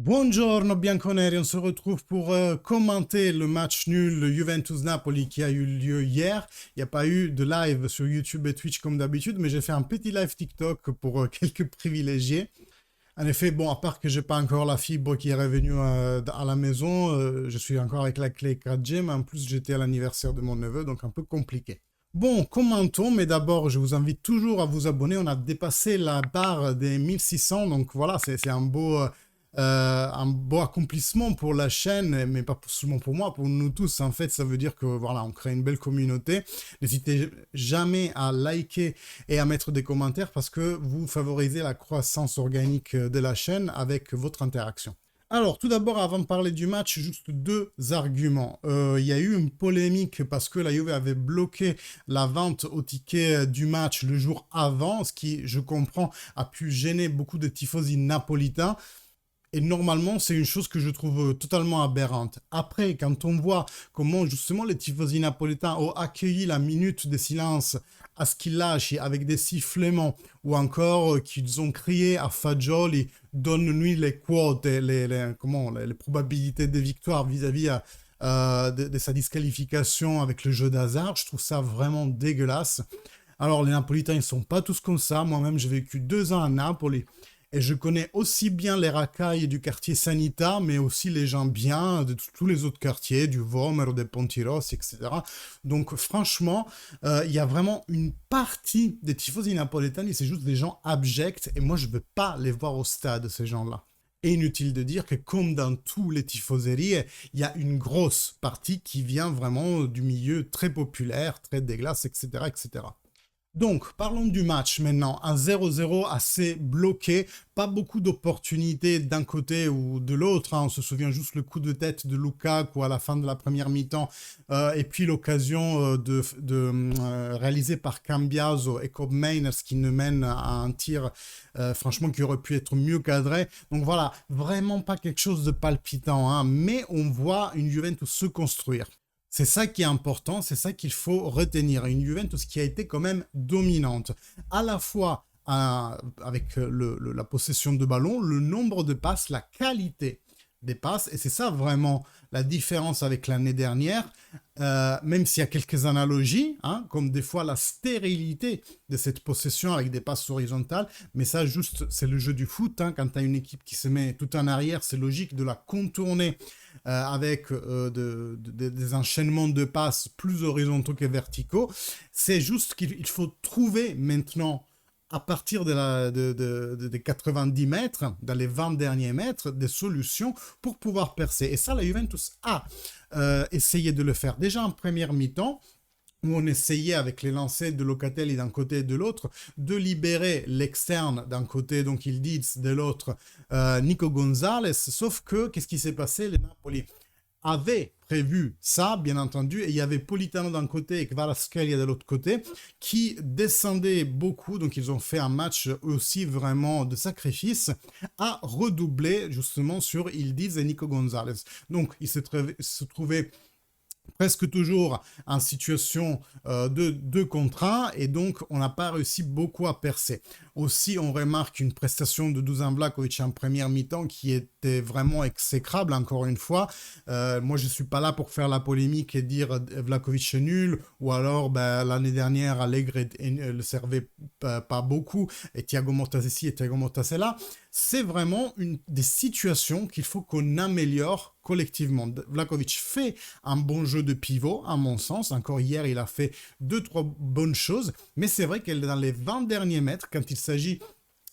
Buongiorno Bianconeri, on se retrouve pour commenter le match nul Juventus-Napoli qui a eu lieu hier. Il n'y a pas eu de live sur YouTube et Twitch comme d'habitude, mais j'ai fait un petit live TikTok pour quelques privilégiés. En effet, bon, à part que j'ai pas encore la fibre qui est revenue à la maison, je suis encore avec la clé 4G, mais en plus j'étais à l'anniversaire de mon neveu, donc un peu compliqué. Bon, commentons, mais d'abord, je vous invite toujours à vous abonner. On a dépassé la barre des 1600, donc voilà, c'est un beau accomplissement pour la chaîne, mais pas seulement pour moi, pour nous tous. En fait, ça veut dire que voilà, on crée une belle communauté. N'hésitez jamais à liker et à mettre des commentaires parce que vous favorisez la croissance organique de la chaîne avec votre interaction. Alors, tout d'abord, avant de parler du match, juste deux arguments. Il y a eu une polémique parce que la Juve avait bloqué la vente au ticket du match le jour avant, ce qui, je comprends, a pu gêner beaucoup de tifosi napolitains. Et normalement, c'est une chose que je trouve totalement aberrante. Après, quand on voit comment justement les tifosi napolitains ont accueilli la minute de silence à ce qu'ils lâchent avec des sifflements, ou encore qu'ils ont crié à Fagioli, donne-nous les quotes, les probabilités de victoire vis-à-vis de sa disqualification avec le jeu d'hasard, je trouve ça vraiment dégueulasse. Alors, les Napolitains, ils sont pas tous comme ça. Moi-même, j'ai vécu 2 ans à Naples. Et je connais aussi bien les racailles du quartier Sanita, mais aussi les gens bien de tous les autres quartiers, du Vomero, des Pontiros, etc. Donc franchement, il y a vraiment une partie des tifosi napolitani, c'est juste des gens abjects, et moi je ne veux pas les voir au stade, ces gens-là. Et inutile de dire que comme dans tous les tifoseries, il y a une grosse partie qui vient vraiment du milieu très populaire, très dégueulasse, etc., etc. Donc, parlons du match maintenant. Un 0-0 assez bloqué, pas beaucoup d'opportunités d'un côté ou de l'autre. On se souvient juste le coup de tête de Lukaku à la fin de la première mi-temps, et puis l'occasion réalisée par Cambiaso et Cobb Mainers qui ne mène à un tir, franchement, qui aurait pu être mieux cadré. Donc voilà, vraiment pas quelque chose de palpitant, hein, mais on voit une Juventus se construire. C'est ça qui est important, c'est ça qu'il faut retenir. Une Juventus qui a été quand même dominante, à la fois avec la possession de ballon, le nombre de passes, la qualité des passes, et c'est ça vraiment la différence avec l'année dernière, même s'il y a quelques analogies, hein, comme des fois la stérilité de cette possession avec des passes horizontales, mais ça juste c'est le jeu du foot, hein, quand tu as une équipe qui se met tout en arrière, c'est logique de la contourner avec des enchaînements de passes plus horizontaux que verticaux. C'est juste qu'il faut trouver maintenant, à partir des 90 mètres, dans les 20 derniers mètres, des solutions pour pouvoir percer. Et ça, la Juventus a essayé de le faire déjà en première mi-temps, où on essayait avec les lancers de Locatelli d'un côté et de l'autre, de libérer l'externe d'un côté, donc il dit de l'autre, Nico Gonzalez, sauf que, qu'est-ce qui s'est passé? Les Napoli avaient prévu ça, bien entendu, et il y avait Politano d'un côté et Kvaratskhelia de l'autre côté, qui descendaient beaucoup, donc ils ont fait un match aussi vraiment de sacrifice, à redoubler justement sur Ildiz et Nico Gonzalez. Donc il se trouvait presque toujours en situation de 2 contre 1, et donc on n'a pas réussi beaucoup à percer. Aussi, on remarque une prestation de Dusan Vlahovic en première mi-temps qui était vraiment exécrable, encore une fois. Moi, je ne suis pas là pour faire la polémique et dire Vlahovic est nul, ou alors l'année dernière, Allegri ne le servait pas beaucoup, et Thiago Motta ici et Thiago Motta là. C'est vraiment des situations qu'il faut qu'on améliore collectivement. Vlahovic fait un bon jeu de pivot, à mon sens. Encore hier, il a fait 2-3 bonnes choses. Mais c'est vrai qu'elle dans les 20 derniers mètres, quand il s'agit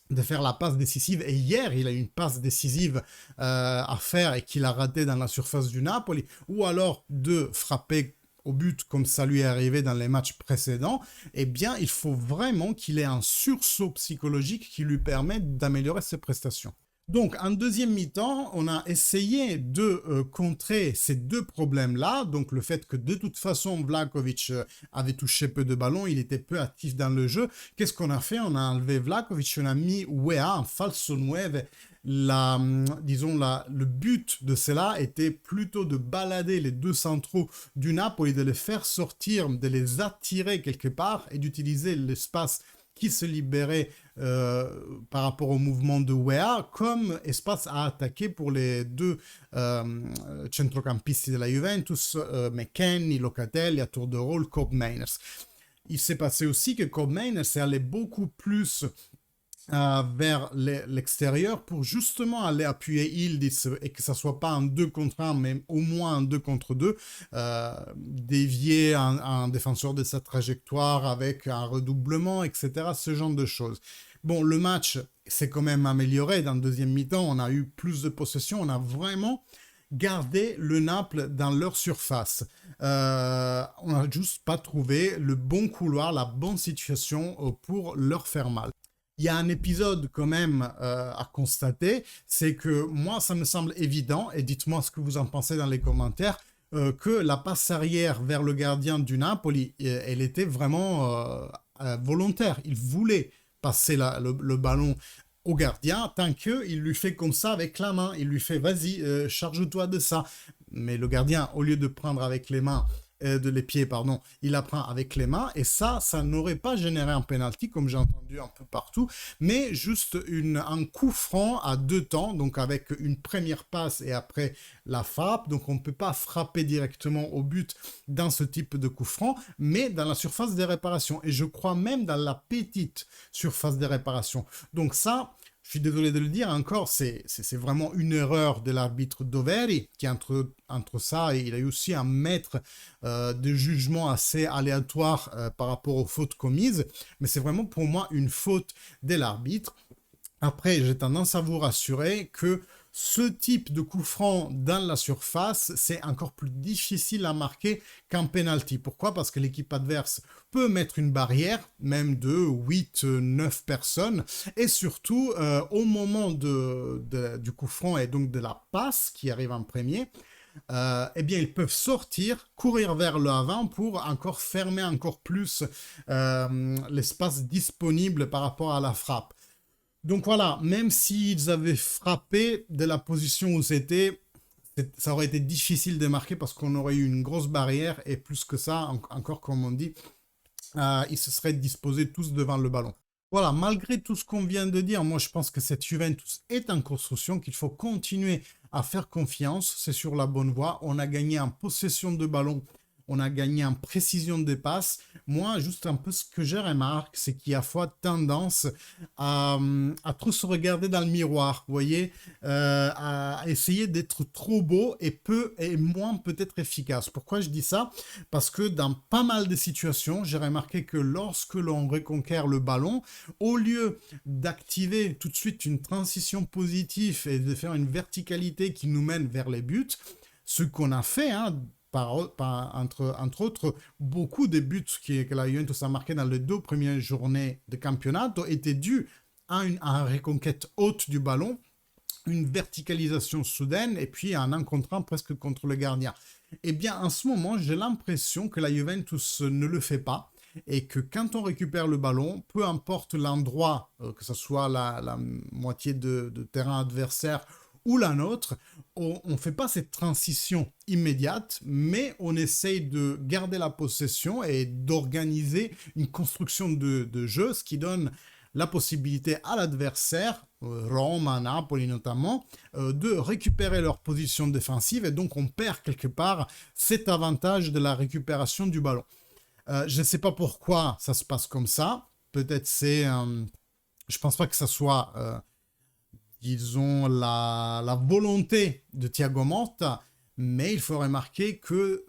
de faire la passe décisive, et hier il a une passe décisive à faire et qu'il a raté dans la surface du Napoli, ou alors de frapper au but comme ça lui est arrivé dans les matchs précédents, eh bien il faut vraiment qu'il ait un sursaut psychologique qui lui permette d'améliorer ses prestations. Donc, en deuxième mi-temps, on a essayé de contrer ces deux problèmes-là. Donc, le fait que de toute façon, Vlahovic avait touché peu de ballons, il était peu actif dans le jeu. Qu'est-ce qu'on a fait? On a enlevé Vlahovic, on a mis Wea en falso 9. Le but de cela était plutôt de balader les deux centraux du Napoli, de les faire sortir, de les attirer quelque part et d'utiliser l'espace qui se libérait par rapport au mouvement de Weah comme espace à attaquer pour les deux centrocampisti de la Juventus, McKennie, Locatelli, à tour de rôle, Koopmeiners. Il s'est passé aussi que Koopmeiners est allé beaucoup plus vers l'extérieur pour justement aller appuyer Yildiz et que ça soit pas un 2 contre 1 mais au moins un 2 contre 2, dévier un défenseur de sa trajectoire avec un redoublement, etc., ce genre de choses. Bon, le match s'est quand même amélioré dans le deuxième mi-temps, on a eu plus de possession, on a vraiment gardé le Naples dans leur surface. On n'a juste pas trouvé le bon couloir, la bonne situation pour leur faire mal. Il y a un épisode quand même à constater, c'est que moi ça me semble évident, et dites-moi ce que vous en pensez dans les commentaires, que la passe arrière vers le gardien du Napoli, elle était vraiment volontaire. Il voulait passer le ballon au gardien tant qu'il lui fait comme ça avec la main. Il lui fait vas-y, charge-toi de ça. Mais le gardien, au lieu de prendre avec les mains, les pieds, pardon, il la prend avec les mains, et ça n'aurait pas généré un penalty, comme j'ai entendu un peu partout, mais juste un coup franc à deux temps, donc avec une première passe et après la frappe, donc on ne peut pas frapper directement au but dans ce type de coup franc, mais dans la surface des réparations, et je crois même dans la petite surface des réparations. Donc ça, je suis désolé de le dire encore, c'est vraiment une erreur de l'arbitre Doveri, qui entre ça, et il a eu aussi un maître de jugement assez aléatoire par rapport aux fautes commises, mais c'est vraiment pour moi une faute de l'arbitre. Après, j'ai tendance à vous rassurer que ce type de coup franc dans la surface, c'est encore plus difficile à marquer qu'un penalty. Pourquoi? Parce que l'équipe adverse peut mettre une barrière, même de 8-9 personnes, et surtout, au moment du coup franc et donc de la passe qui arrive en premier, eh bien, ils peuvent sortir, courir vers l'avant pour encore fermer encore plus l'espace disponible par rapport à la frappe. Donc voilà, même s'ils avaient frappé de la position où c'était, ça aurait été difficile de marquer parce qu'on aurait eu une grosse barrière, et plus que ça, encore comme on dit, ils se seraient disposés tous devant le ballon. Voilà, malgré tout ce qu'on vient de dire, moi je pense que cette Juventus est en construction, qu'il faut continuer à faire confiance, c'est sur la bonne voie. On a gagné en possession de ballon, on a gagné en précision des passes. Moi, juste un peu ce que je remarque, c'est qu'il y a fois tendance à trop se regarder dans le miroir, vous voyez, à essayer d'être trop beau et moins peut-être efficace. Pourquoi je dis ça? Parce que dans pas mal de situations, j'ai remarqué que lorsque l'on reconquiert le ballon, au lieu d'activer tout de suite une transition positive et de faire une verticalité qui nous mène vers les buts, ce qu'on a fait, entre autres, beaucoup des buts que la Juventus a marqués dans les 2 premières journées de championnat étaient dus à une reconquête haute du ballon, une verticalisation soudaine et puis un encontrant presque contre le gardien. Eh bien, en ce moment, j'ai l'impression que la Juventus ne le fait pas, et que quand on récupère le ballon, peu importe l'endroit, que ce soit la moitié de terrain adversaire ou la nôtre, on ne fait pas cette transition immédiate, mais on essaye de garder la possession et d'organiser une construction de jeu, ce qui donne la possibilité à l'adversaire, Rome, Napoli notamment, de récupérer leur position défensive, et donc on perd quelque part cet avantage de la récupération du ballon. Je ne sais pas pourquoi ça se passe comme ça, peut-être c'est... je pense pas que ça soit... disons, la volonté de Thiago Motta, mais il faut remarquer que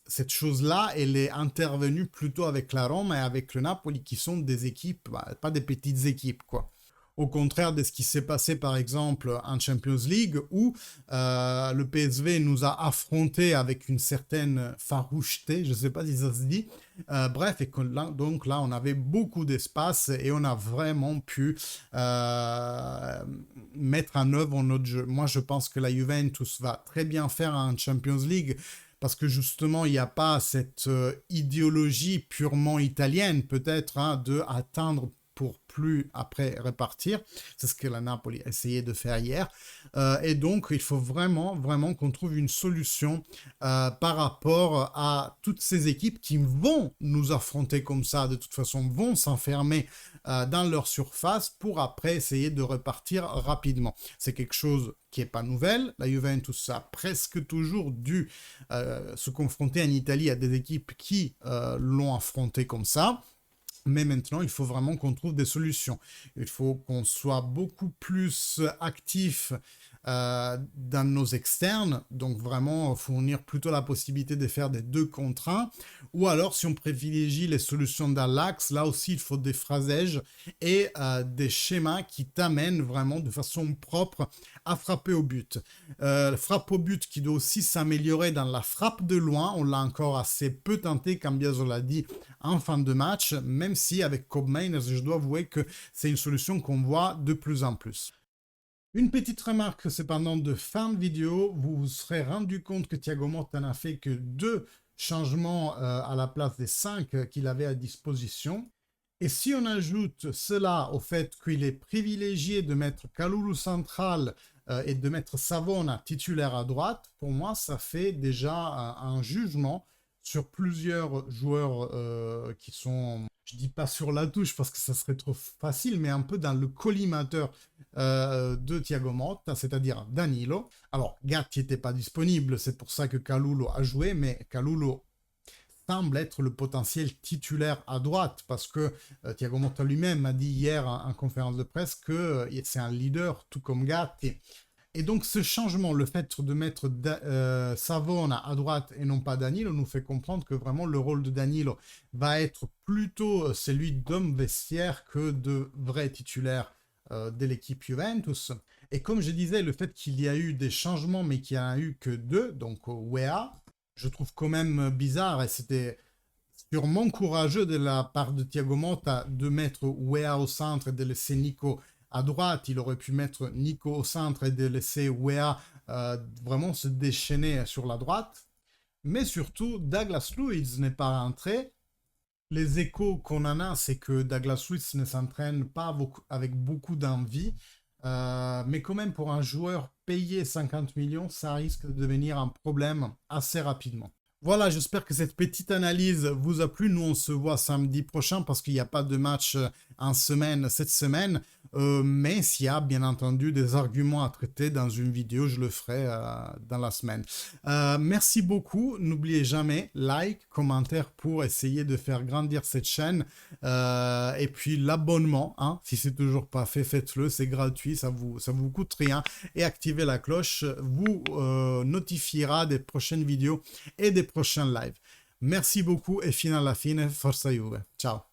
cette chose-là, elle est intervenue plutôt avec la Rome et avec le Napoli, qui sont des équipes, pas des petites équipes, quoi. Au contraire de ce qui s'est passé par exemple en Champions League, où le PSV nous a affrontés avec une certaine faroucheté, je ne sais pas si ça se dit, bref, et que donc là on avait beaucoup d'espace et on a vraiment pu mettre en œuvre notre jeu. Moi je pense que la Juventus va très bien faire en Champions League, parce que justement, il n'y a pas cette idéologie purement italienne, peut-être, de atteindre pour plus après repartir. C'est ce que la Napoli a essayé de faire hier. Et donc, il faut vraiment qu'on trouve une solution par rapport à toutes ces équipes qui vont nous affronter comme ça, de toute façon, vont s'enfermer dans leur surface pour après essayer de repartir rapidement. C'est quelque chose qui n'est pas nouvelle. La Juventus a presque toujours dû se confronter en Italie à des équipes qui l'ont affronté comme ça. Mais maintenant, il faut vraiment qu'on trouve des solutions. Il faut qu'on soit beaucoup plus actif dans nos externes, donc vraiment fournir plutôt la possibilité de faire des 2 contre 1, ou alors si on privilégie les solutions dans l'axe, là aussi il faut des phrasèges et des schémas qui t'amènent vraiment de façon propre à frapper au but. Frappe au but qui doit aussi s'améliorer dans la frappe de loin, on l'a encore assez peu tenté, Cambiaso l'a dit en fin de match, même si avec Kobe Mainers, je dois avouer que c'est une solution qu'on voit de plus en plus. Une petite remarque cependant de fin de vidéo, vous vous serez rendu compte que Thiago Motta n'a fait que 2 changements à la place des 5 qu'il avait à disposition. Et si on ajoute cela au fait qu'il est privilégié de mettre Kalulu central et de mettre Savona titulaire à droite, pour moi ça fait déjà un jugement sur plusieurs joueurs qui sont, je dis pas sur la touche parce que ça serait trop facile, mais un peu dans le collimateur de Thiago Motta, c'est-à-dire Danilo. Alors, Gatti n'était pas disponible, c'est pour ça que Kalulu a joué, mais Kalulu semble être le potentiel titulaire à droite, parce que Thiago Motta lui-même a dit hier en conférence de presse que c'est un leader, tout comme Gatti. Et donc ce changement, le fait de mettre Savona à droite et non pas Danilo, nous fait comprendre que vraiment le rôle de Danilo va être plutôt celui d'homme vestiaire que de vrai titulaire de l'équipe Juventus. Et comme je disais, le fait qu'il y a eu des changements mais qu'il n'y en a eu que 2, donc Weah, je trouve quand même bizarre, et c'était sûrement courageux de la part de Thiago Motta de mettre Weah au centre et de laisser Nico à droite. Il aurait pu mettre Nico au centre et de laisser Weah vraiment se déchaîner sur la droite. Mais surtout, Douglas Luiz n'est pas rentré. Les échos qu'on en a, c'est que Douglas Luiz ne s'entraîne pas avec beaucoup d'envie. Mais quand même, pour un joueur payé 50 millions, ça risque de devenir un problème assez rapidement. Voilà, j'espère que cette petite analyse vous a plu. Nous, on se voit samedi prochain parce qu'il n'y a pas de match en semaine cette semaine. Mais s'il y a bien entendu des arguments à traiter dans une vidéo, je le ferai dans la semaine. Merci beaucoup. N'oubliez jamais, like, commentaire pour essayer de faire grandir cette chaîne. Et puis l'abonnement, hein, si c'est toujours pas fait, faites-le. C'est gratuit, ça vous coûte rien. Et activez la cloche, vous notifiera des prochaines vidéos et des prochains lives. Merci beaucoup et fino alla fine, forza Juve. Ciao.